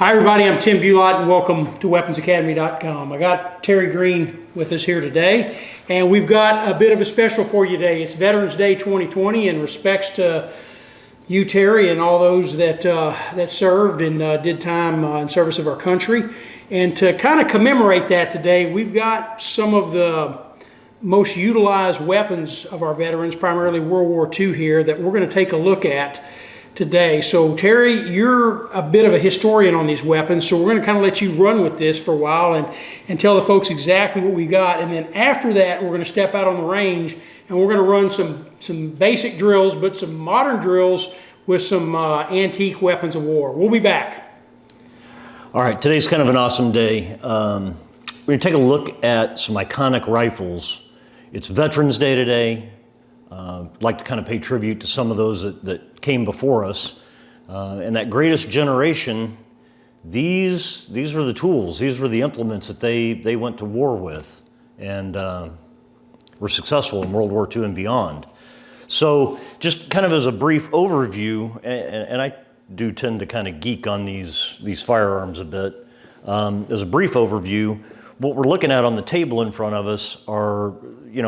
Hi everybody, I'm Tim Bulott and welcome to WeaponsAcademy.com. I got Terry Green with us here today, and we've got a bit of a special for you today. It's Veterans Day 2020, and respects to you, Terry, and all those that served and did time in service of our country. And to kind of commemorate that today, we've got some of the most utilized weapons of our veterans, primarily World War II here, that we're going to take a look at today. So Terry, you're a bit of a historian on these weapons, so we're going to kind of let you run with this for a while and tell the folks exactly what we got. And then after that, we're going to step out on the range and we're going to run some basic drills, but some modern drills with some antique weapons of war. We'll be back. All right, today's kind of an awesome day. We're going to take a look at some iconic rifles. It's Veterans Day today. I'd like to kind of pay tribute to some of those that came before us. And that greatest generation, these were the tools, these were the implements that they went to war with and were successful in World War II and beyond. So just kind of as a brief overview, and I do tend to kind of geek on these firearms a bit. As a brief overview, what we're looking at on the table in front of us are,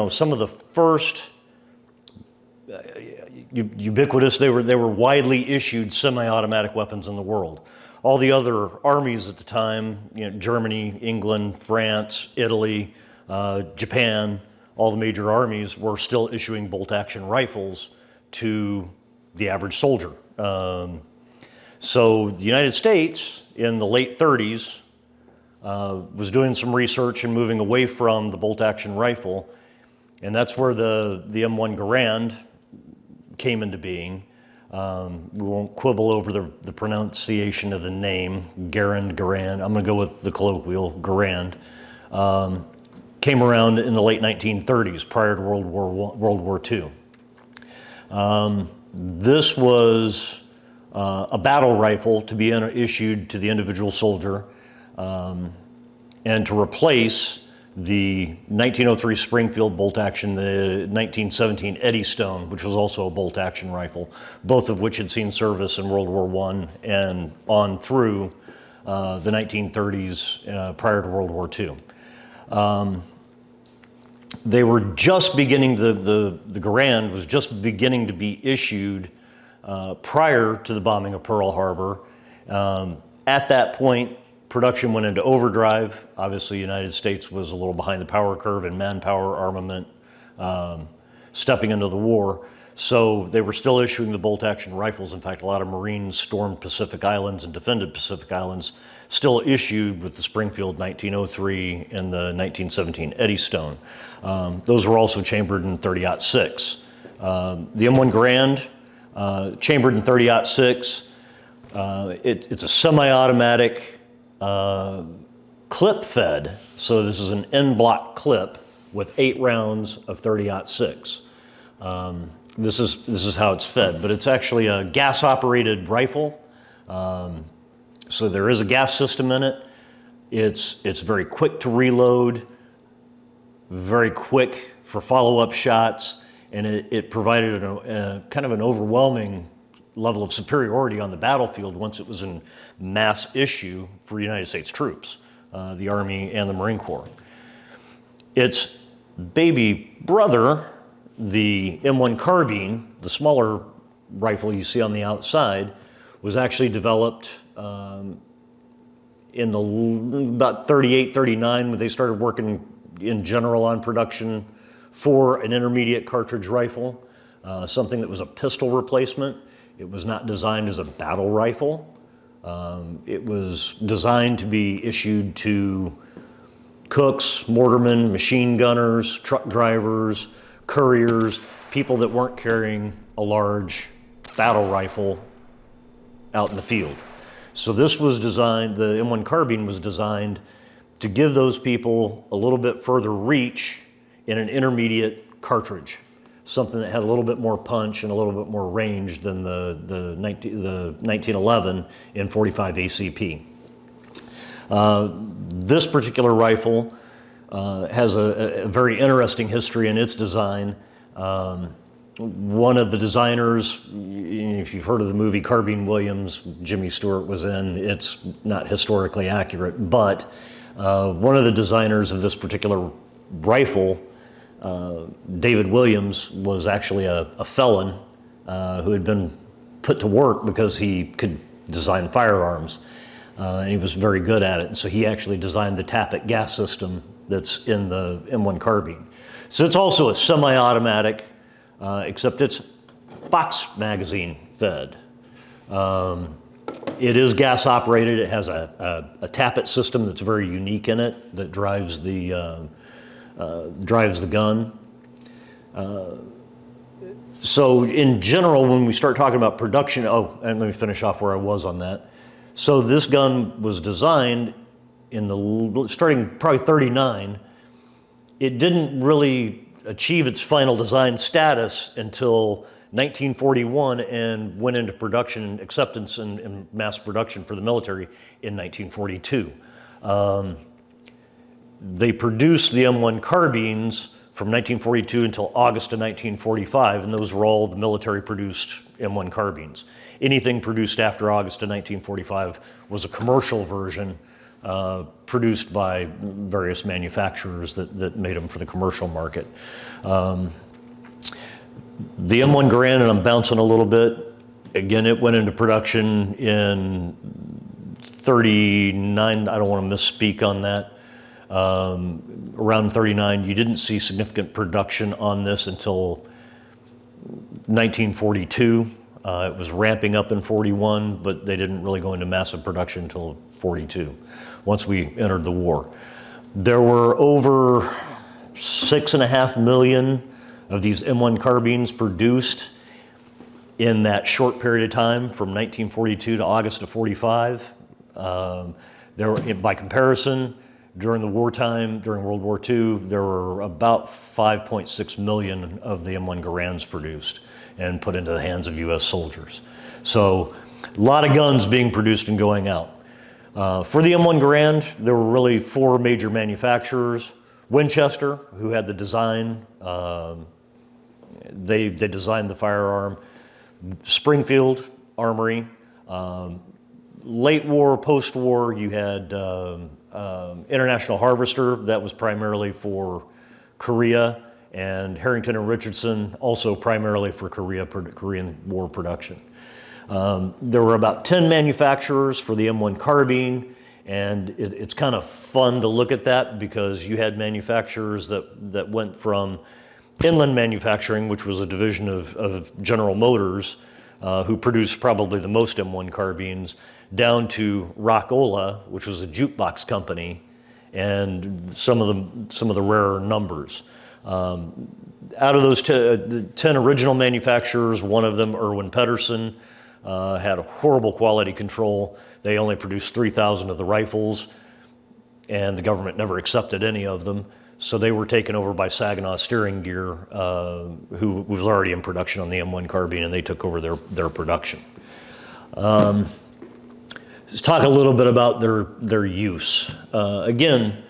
some of the first ubiquitous, they were widely issued semi-automatic weapons in the world. All the other armies at the time, Germany, England, France, Italy, Japan, all the major armies were still issuing bolt-action rifles to the average soldier. So the United States in the late 30s was doing some research and moving away from the bolt-action rifle, and that's where the M1 Garand came into being. We won't quibble over the pronunciation of the name, Garand. I'm going to go with the colloquial Garand. Came around in the late 1930s, prior to World War II. This was a battle rifle to be issued to the individual soldier, and to replace the 1903 Springfield bolt-action, the 1917 Eddystone, which was also a bolt-action rifle, both of which had seen service in World War I and on through the 1930s prior to World War II. They were just beginning, the Garand was just beginning to be issued prior to the bombing of Pearl Harbor. At that point, production went into overdrive. Obviously, the United States was a little behind the power curve in manpower, armament, stepping into the war. So they were still issuing the bolt-action rifles. In fact, a lot of Marines stormed Pacific Islands and defended Pacific Islands, still issued with the Springfield 1903 and the 1917 Eddystone. Those were also chambered in .30-06. The M1 Garand, chambered in .30-06. It's a semi-automatic clip fed, so this is an en-bloc clip with 8 rounds of .30-06. This is how it's fed, but it's actually a gas-operated rifle. So there is a gas system in it. It's very quick to reload, very quick for follow-up shots, and it provided kind of an overwhelming level of superiority on the battlefield once it was in mass issue for United States troops, the Army and the Marine Corps. Its baby brother, the M1 Carbine, the smaller rifle you see on the outside, was actually developed in about 38, 39, when they started working in general on production for an intermediate cartridge rifle, something that was a pistol replacement. It was not designed as a battle rifle. It was designed to be issued to cooks, mortarmen, machine gunners, truck drivers, couriers, people that weren't carrying a large battle rifle out in the field. So this was designed, the M1 Carbine was designed to give those people a little bit further reach in an intermediate cartridge, something that had a little bit more punch and a little bit more range than the 1911 in .45 ACP. This particular rifle has a very interesting history in its design. One of the designers, if you've heard of the movie Carbine Williams, Jimmy Stewart was in, it's not historically accurate, but one of the designers of this particular rifle, David Williams, was actually a felon who had been put to work because he could design firearms. And he was very good at it. And so he actually designed the Tappet gas system that's in the M1 Carbine. So it's also a semi-automatic, except it's box magazine fed. It is gas operated. It has a Tappet system that's very unique in it that drives the gun. So in general, when we start talking about production, oh, and let me finish off where I was on that. So this gun was designed in the, starting probably 39. It didn't really achieve its final design status until 1941 and went into production, acceptance and mass production for the military in 1942. They produced the M1 carbines from 1942 until August of 1945, and those were all the military-produced M1 carbines. Anything produced after August of 1945 was a commercial version produced by various manufacturers that made them for the commercial market. The M1 Garand, and I'm bouncing a little bit, again, it went into production in 39, I don't want to misspeak on that. Around 39, you didn't see significant production on this until 1942. It was ramping up in 41, but they didn't really go into massive production until 42, once we entered the war. There were over 6.5 million of these M1 carbines produced in that short period of time from 1942 to August of 45. There were, by comparison, during the wartime, during World War II, there were about 5.6 million of the M1 Garands produced and put into the hands of US soldiers. So a lot of guns being produced and going out. For the M1 Garand, there were really 4 major manufacturers. Winchester, who had the design, they designed the firearm. Springfield Armory. Late war, post-war, you had International Harvester, that was primarily for Korea, and Harrington and Richardson, also primarily for Korean War production. There were about 10 manufacturers for the M1 carbine, and it's kind of fun to look at that because you had manufacturers that went from Inland Manufacturing, which was a division of General Motors, who produced probably the most M1 carbines, down to Rockola, which was a jukebox company, and some of the rarer numbers. Out of those 10 original manufacturers, one of them, Irwin Pedersen, had a horrible quality control. They only produced 3,000 of the rifles, and the government never accepted any of them. So they were taken over by Saginaw Steering Gear, who was already in production on the M1 carbine, and they took over their production. Let's talk a little bit about their use. Again,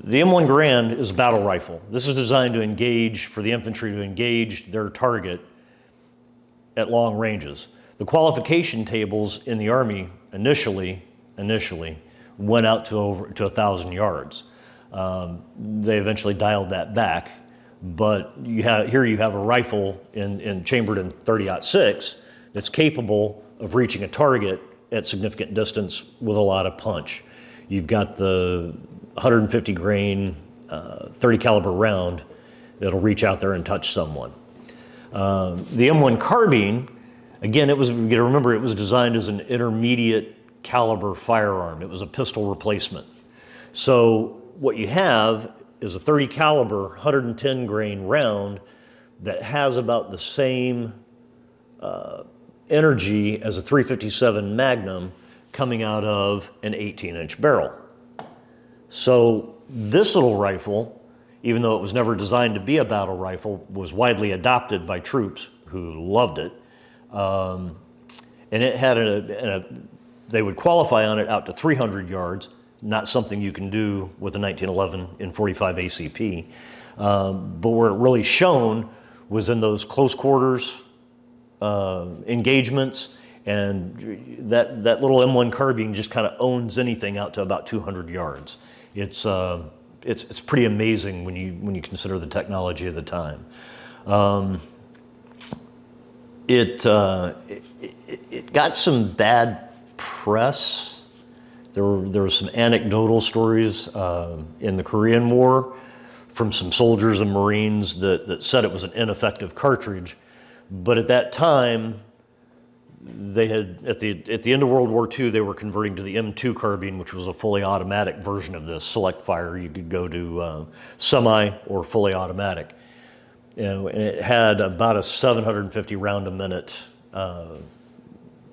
the M1 Garand is a battle rifle. This is designed to engage, for the infantry to engage their target at long ranges. The qualification tables in the Army initially went out to 1,000 yards. They eventually dialed that back, but here you have a rifle chambered in .30-06 that's capable of reaching a target at significant distance with a lot of punch. You've got the 150 grain 30 caliber round that'll reach out there and touch someone. The M1 carbine, again, you gotta remember, it was designed as an intermediate caliber firearm. It was a pistol replacement. So what you have is a 30 caliber 110 grain round that has about the same energy as a .357 Magnum coming out of an 18-inch barrel. So this little rifle, even though it was never designed to be a battle rifle, was widely adopted by troops who loved it. And it had they would qualify on it out to 300 yards, not something you can do with a 1911 in .45 ACP. But where it really shone was in those close quarters engagements, and that little M1 carbine just kind of owns anything out to about 200 yards. It's pretty amazing when you consider the technology of the time. It got some bad press. There were some anecdotal stories in the Korean War from some soldiers and Marines that said it was an ineffective cartridge. But at that time, they had, at the end of World War II, they were converting to the M2 carbine, which was a fully automatic version of this. Select fire, you could go to semi or fully automatic. And it had about a 750 round a minute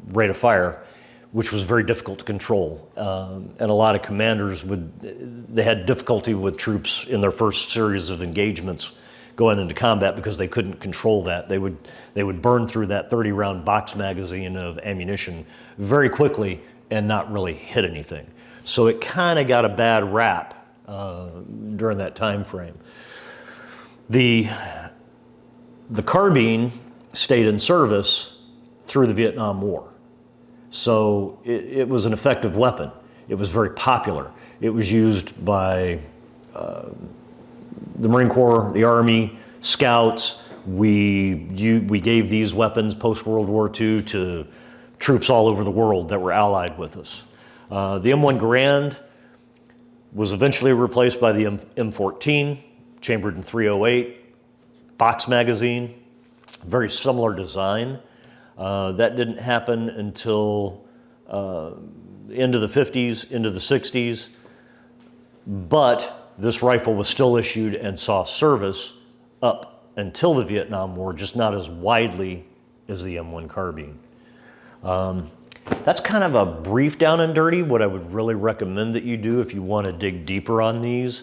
rate of fire, which was very difficult to control. And a lot of commanders they had difficulty with troops in their first series of engagements going into combat because they couldn't control that. They would burn through that 30 round box magazine of ammunition very quickly and not really hit anything. So it kind of got a bad rap during that time frame. The carbine stayed in service through the Vietnam War. So it was an effective weapon. It was very popular. It was used by the Marine Corps, the Army, Scouts. We gave these weapons post-World War II to troops all over the world that were allied with us. The M1 Garand was eventually replaced by the M14, chambered in .308, box magazine, very similar design. That didn't happen until into the 50s, into the 60s, but this rifle was still issued and saw service up until the Vietnam War, just not as widely as the M1 carbine. That's kind of a brief down and dirty. What I would really recommend that you do if you want to dig deeper on these,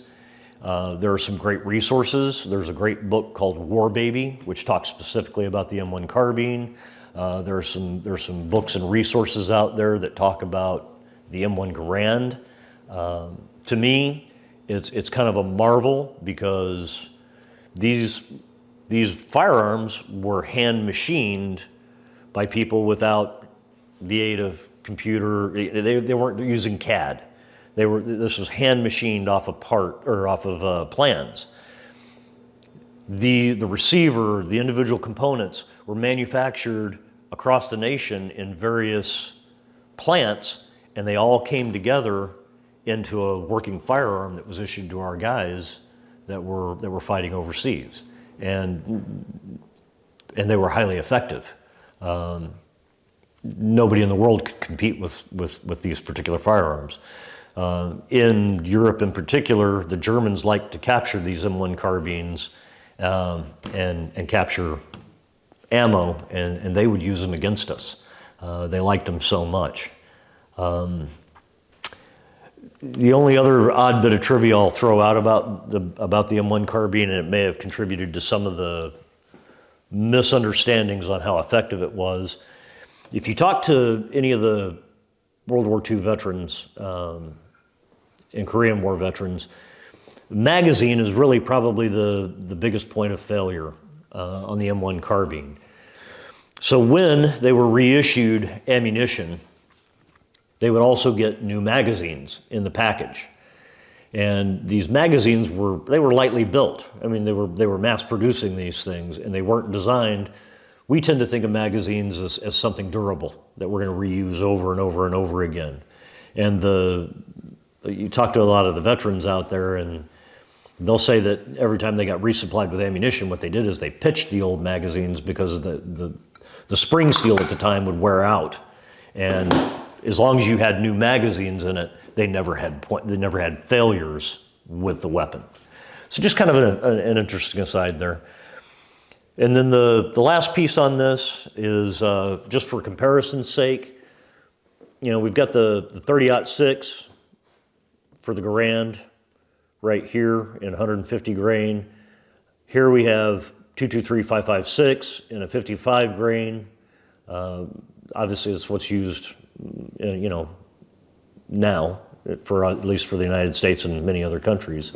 there are some great resources. There's a great book called War Baby, which talks specifically about the M1 carbine. There's some books and resources out there that talk about the M1 Garand. To me, it's kind of a marvel because these firearms were hand machined by people without the aid of computer. They weren't using CAD. This was hand machined off of plans. The receiver, the individual components were manufactured across the nation in various plants, and they all came together into a working firearm that was issued to our guys that were fighting overseas, and they were highly effective. Nobody in the world could compete with these particular firearms. In Europe in particular, the Germans liked to capture these M1 carbines and capture ammo, and they would use them against us. They liked them so much. The only other odd bit of trivia I'll throw out about the M1 carbine, and it may have contributed to some of the misunderstandings on how effective it was. If you talk to any of the World War II veterans and Korean War veterans, magazine is really probably the biggest point of failure on the M1 carbine. So when they were reissued ammunition, they would also get new magazines in the package. And these magazines were lightly built. I mean, they were mass producing these things, and they weren't designed. We tend to think of magazines as something durable that we're going to reuse over and over and over again. And you talk to a lot of the veterans out there, and they'll say that every time they got resupplied with ammunition, what they did is they pitched the old magazines because the spring steel at the time would wear out. And as long as you had new magazines in it, they never had failures with the weapon. So just kind of an interesting aside there. And then the last piece on this is just for comparison's sake. You know, we've got the 30-06 for the Garand right here in 150 grain. Here we have 223-556 in a 55 grain. Obviously, it's what's used, you know, now, at least for the United States and many other countries.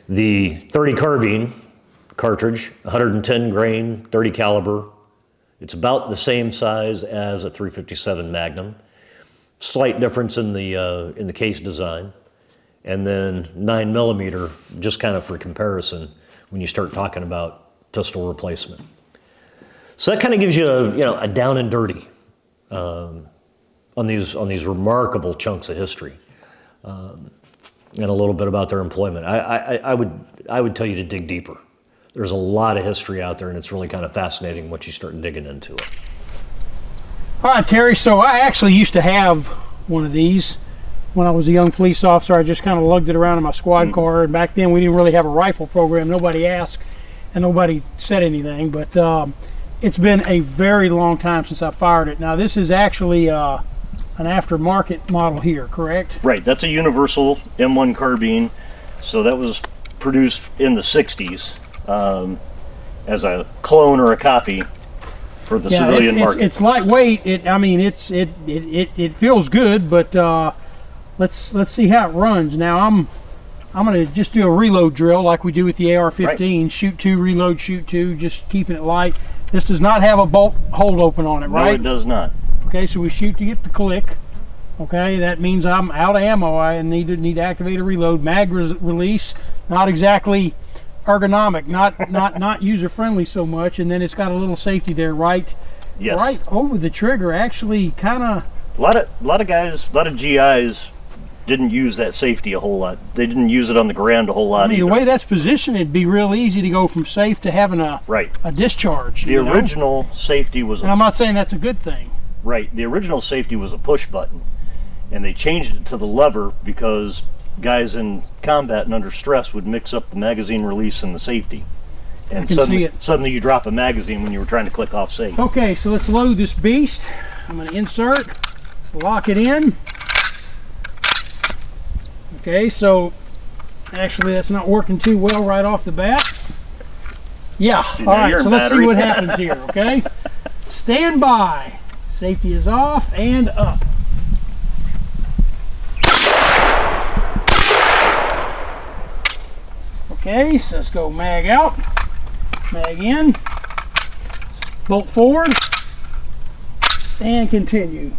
The 30 carbine cartridge, 110 grain, 30 caliber. It's about the same size as a 357 Magnum. Slight difference in the case design. And then 9mm, just kind of for comparison, when you start talking about pistol replacement. So that kind of gives you a down and dirty on these remarkable chunks of history, and a little bit about their employment. I would tell you to dig deeper. There's a lot of history out there, and it's really kind of fascinating once you start digging into it. All right, Terry, so I actually used to have one of these when I was a young police officer. I just kind of lugged it around in my squad car, and back then we didn't really have a rifle program. Nobody asked and nobody said anything, but it's been a very long time since I fired it. Now this is actually an aftermarket model here, correct? Right, that's a universal M1 Carbine. So that was produced in the 60s as a clone or a copy for the civilian market. It's lightweight. It feels good, but let's see how it runs. Now I'm going to just do a reload drill like we do with the AR-15. Right. Shoot 2, reload, shoot 2, just keeping it light. This does not have a bolt hold open on it, right? No, it does not. Okay, so we shoot to get the click. Okay, that means I'm out of ammo. I need to activate a reload. Mag release, not exactly ergonomic, not user friendly so much, and then it's got a little safety there, right? Yes. Right over the trigger, actually, kind of. A lot of guys, a lot of GIs didn't use that safety a whole lot. They didn't use it on the ground a whole lot either. The way that's positioned, it'd be real easy to go from safe to having a discharge. The original safety was. And I'm not saying that's a good thing. Right. The original safety was a push button, and they changed it to the lever because guys in combat and under stress would mix up the magazine release and the safety. And suddenly you drop a magazine when you were trying to click off safe. Okay, so let's load this beast. I'm going to insert, lock it in. Okay, so actually that's not working too well right off the bat. Yeah, all right, so let's see what happens here, okay? Stand by. Safety is off and up. Okay, so let's go mag out, mag in, bolt forward, and continue.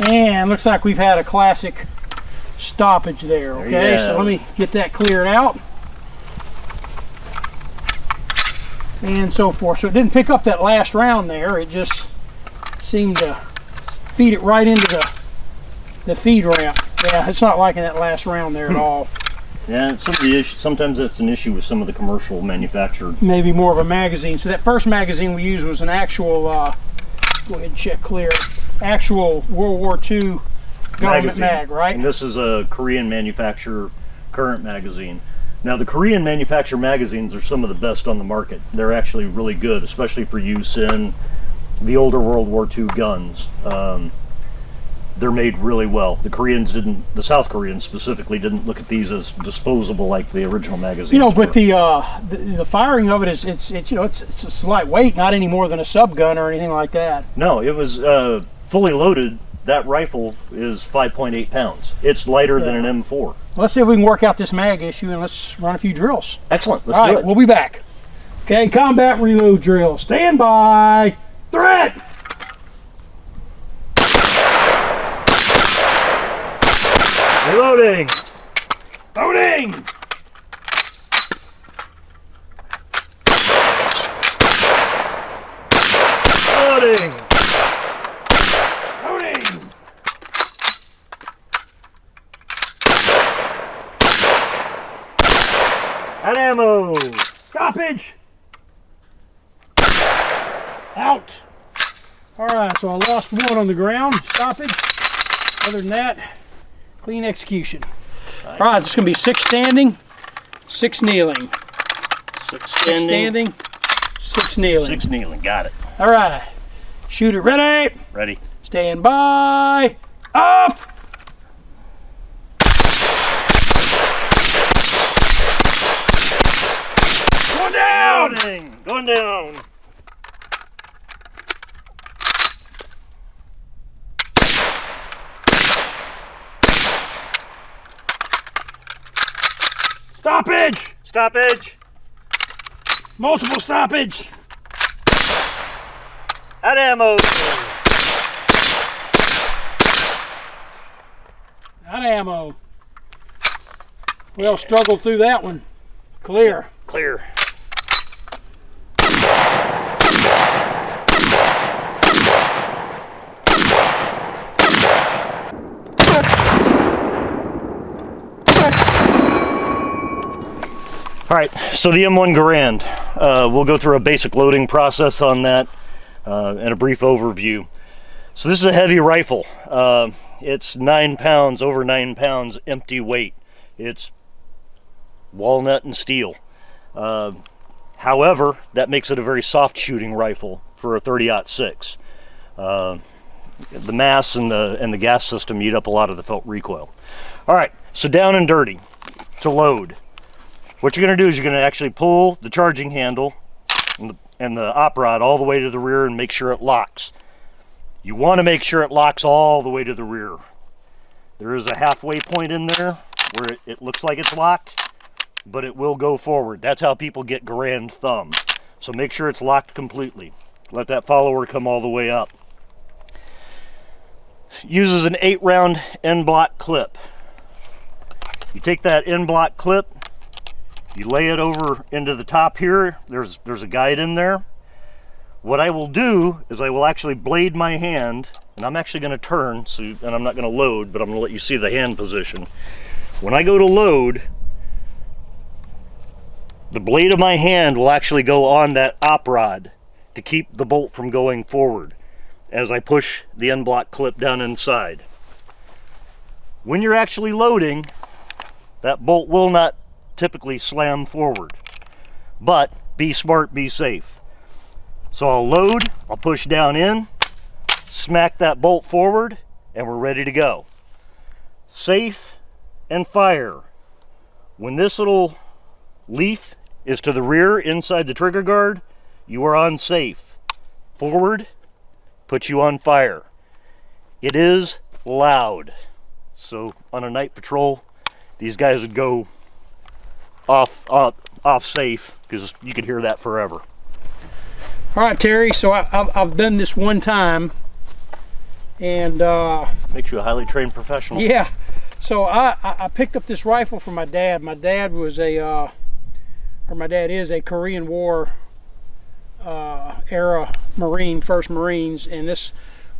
And looks like we've had a classic stoppage there, okay? So let me get that cleared out. And so forth. So it didn't pick up that last round there. It just seemed to feed it right into the feed ramp. Yeah, it's not liking that last round there at all. Yeah, sometimes that's an issue with some of the commercial manufactured. Maybe more of a magazine. So that first magazine we used was an actual, go ahead and check clear, actual World War II government mag, right? And this is a Korean manufacturer current magazine. Now the Korean manufacturer magazines are some of the best on the market. They're actually really good, especially for use in the older World War II guns. They're made really well. The South Koreans specifically didn't look at these as disposable like the original magazines. But the firing of it it's lightweight, not any more than a sub gun or anything like that. No, it was fully loaded. That rifle is 5.8 pounds. It's lighter than an M4. Let's see if we can work out this mag issue and let's run a few drills. Excellent. Let's do it. We'll be back. Okay, combat reload drill. Stand by. Threat. Reloading. Loading. Loading. Loading. At ammo. Stoppage. Out. All right, so I lost one on the ground. Stoppage. Other than that, clean execution. All right, this is going to be 6 standing, 6 kneeling. 6 standing, 6 kneeling. 6 kneeling, got it. All right, shoot it, ready? Ready. Stand by, up. Going down. Loading. Going down. Stoppage! Stoppage! Multiple stoppage! Out of ammo! Out of ammo. Well, struggled through that one. Clear. Clear. All right, so the M1 Garand, we'll go through a basic loading process on that and a brief overview. So this is a heavy rifle. It's 9 pounds, over 9 pounds empty weight. It's walnut and steel. However, that makes it a very soft shooting rifle for a 30-06. The mass and the gas system eat up a lot of the felt recoil. All right, so down and dirty to load. What you're going to do is you're going to actually pull the charging handle and the op rod all the way to the rear and make sure it locks. You want to make sure it locks all the way to the rear. There is a halfway point in there where it looks like it's locked, but it will go forward. That's how people get Garand thumb. So make sure it's locked completely. Let that follower come all the way up. Uses an 8-round end block clip. You take that end block clip, you lay it over into the top here. There's a guide in there. What I will do is I will actually blade my hand, and I'm actually going to turn, and I'm not going to load, but I'm going to let you see the hand position. When I go to load, the blade of my hand will actually go on that op rod to keep the bolt from going forward as I push the end block clip down inside. When you're actually loading, that bolt will not typically slam forward, but be smart, be safe. So I'll load, I'll push down in, smack that bolt forward, and we're ready to go. Safe and fire. When this little leaf is to the rear inside the trigger guard, you are on safe. Forward puts you on fire. It is loud. So on a night patrol, these guys would go off safe because you could hear that forever. All right, Terry, so I've done this one time, and makes you a highly trained professional. yeah, so I picked up this rifle from my dad. My dad was my dad is a Korean War era Marine, first Marines, and this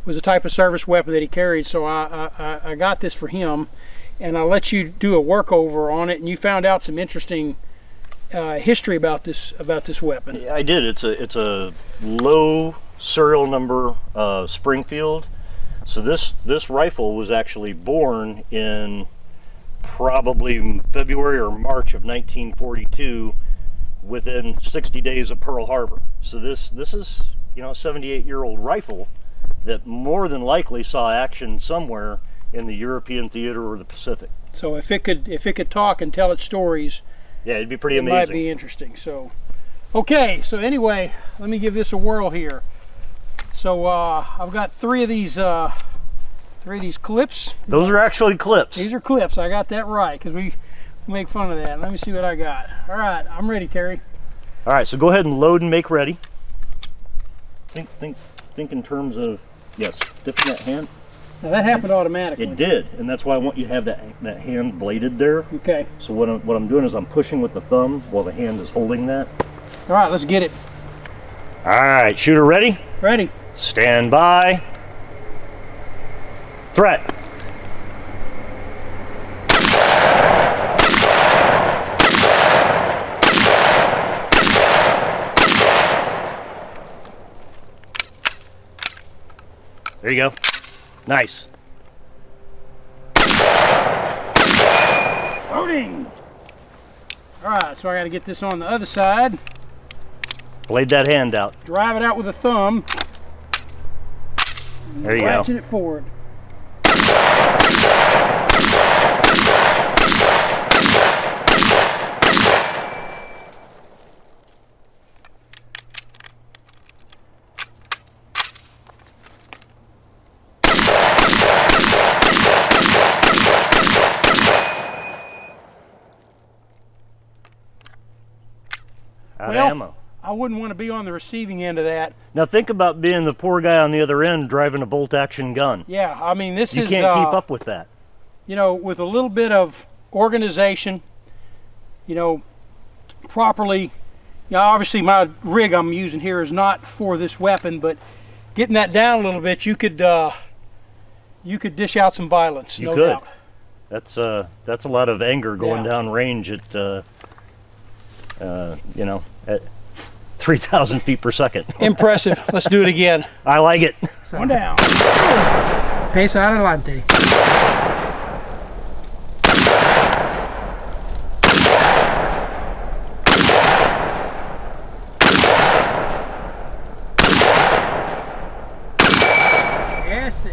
was a type of service weapon that he carried, so I got this for him, and I let you do a workover on it, and you found out some interesting history about this weapon. Yeah, I did. It's a low serial number Springfield. So this rifle was actually born in probably February or March of 1942, within 60 days of Pearl Harbor. So this is, you know, a 78-year-old rifle that more than likely saw action somewhere in the European theater or the Pacific. So if it could talk and tell its stories, yeah, it'd be pretty amazing. It might be interesting. So, okay. So anyway, let me give this a whirl here. So I've got three of these clips. Those are actually clips. These are clips. I got that right because we make fun of that. Let me see what I got. All right, I'm ready, Terry. All right, so go ahead and load and make ready. Think in terms of, yes, dipping that hand. Now that happened automatically. It did, and that's why I want you to have that hand bladed there. Okay. So what I'm doing is I'm pushing with the thumb while the hand is holding that. All right, let's get it. All right, shooter ready? Ready. Stand by. Threat. There you go. Nice. Loading. All right, so I got to get this on the other side. Blade that hand out. Drive it out with a thumb. There you Ratchet go. it forward. Out of Well, ammo. I wouldn't want to be on the receiving end of that. Now think about being the poor guy on the other end driving a bolt-action gun. Yeah, I mean, this You is... can't keep up with that. You know, with a little bit of organization, you know, properly... You know, obviously my rig I'm using here is not for this weapon, but getting that down a little bit, you could dish out some violence, You no could. doubt. That's a lot of anger going Yeah. down range at, you know, at 3,000 feet per second. Impressive. Let's do it again. I like it. One down. Pesa adelante. Ese.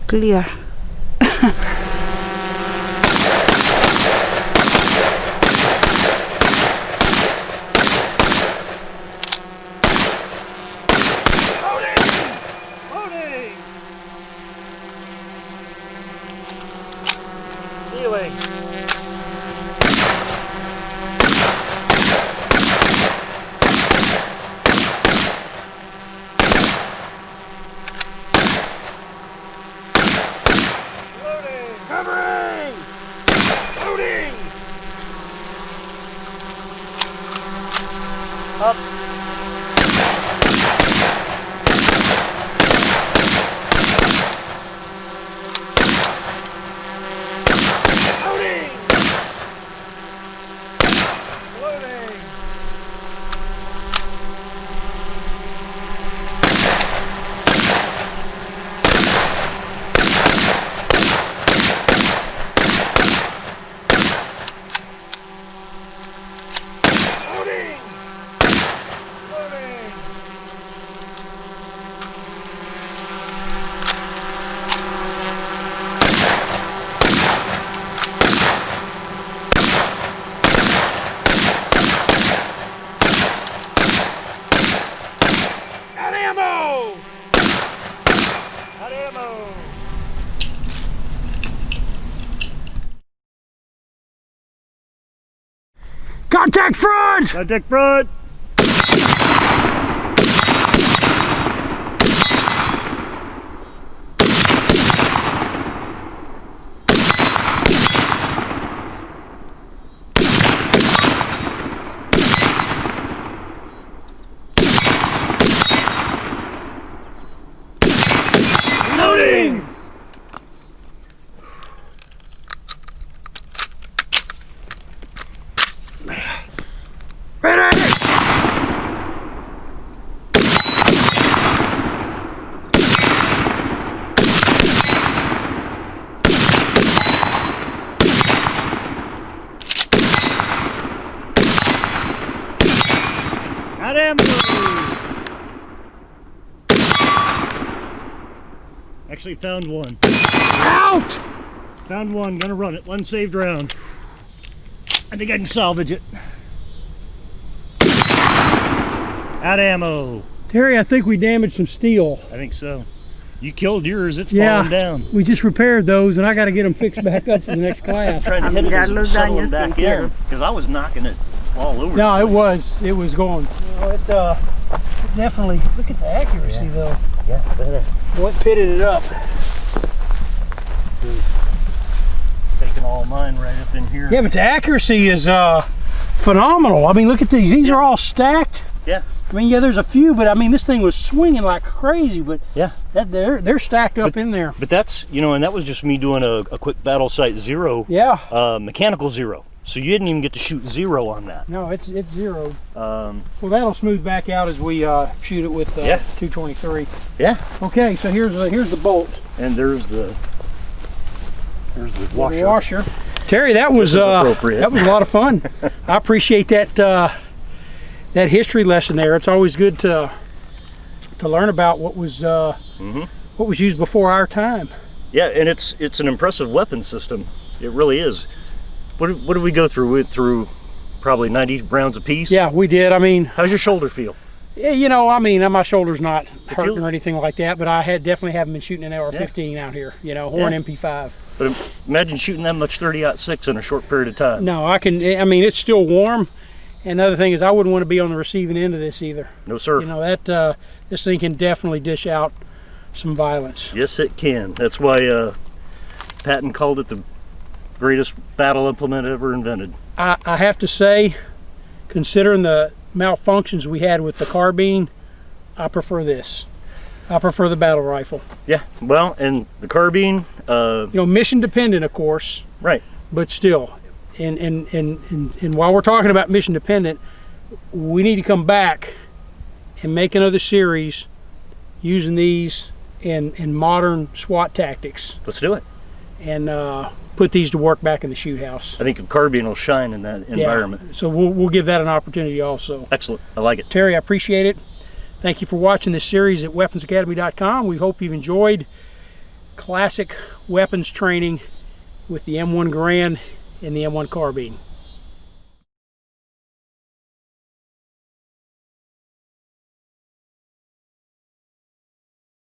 Clear. Healing. Covering! Loading! Up. Loading! Loading! Loading! Loading! Got ammo! Got ammo! Contact front! Contact front. Loading! Ready! Got ammo. Actually found one. Out! Found one. Gonna run it. One saved round. I think I can salvage it. Out of ammo. Terry, I think we damaged some steel. I think so. You killed yours. It's Yeah. falling down. We just repaired those, and I got to get them fixed back up for the next class. Trying to A hit it mirar and los settle daños them que back in hicieron. because I was knocking it all over. No, it was going. You know, it definitely. Look at the accuracy, though. Yeah, better. What pitted it up? Taking all mine right up in here. Yeah, but the accuracy is phenomenal. I mean, look at these. These are all stacked. Yeah. I mean, yeah, there's a few, but I mean, this thing was swinging like crazy. But Yeah. that they're stacked up in there. But that's, you know, and that was just me doing a quick battle sight zero, Yeah. mechanical zero. So you didn't even get to shoot zero on that. No, it's zeroed. Um, Well, that'll smooth back out as we shoot it with Yeah. 223. yeah. Okay, so here's the bolt. And there's the washer. Washer. Terry, that was appropriate. that was a lot of fun. I appreciate that that history lesson there. It's always good to learn about what was used before our time. Yeah, and it's an impressive weapon system. It really is. What did we go through? We went through probably 90 rounds apiece. Yeah, we did. I mean, How's your shoulder feel? Yeah, you know, I mean, my shoulder's not hurting you- or anything like that, but I definitely haven't been shooting an AR-15 out here, you know, or an Yeah. MP5. But imagine shooting that much 30-06 in a short period of time. No, I mean, it's still warm. And another thing is I wouldn't want to be on the receiving end of this either. No, sir. You know, that this thing can definitely dish out some violence. Yes, it can. That's why Patton called it the greatest battle implement ever invented. I have to say, considering the malfunctions we had with the carbine, I prefer this. I prefer the battle rifle. Yeah, well, and the carbine, You know, mission dependent, of course, right. but still. And while we're talking about mission dependent, we need to come back and make another series using these in modern SWAT tactics Let's do it. and put these to work back in the shoot house. I think the carbine will shine in that environment. Yeah, so we'll give that an opportunity also. Excellent. I like it. Terry, I appreciate it. Thank you for watching this series at WeaponsAcademy.com. We hope you've enjoyed classic weapons training with the M1 Garand and the M1 Carbine.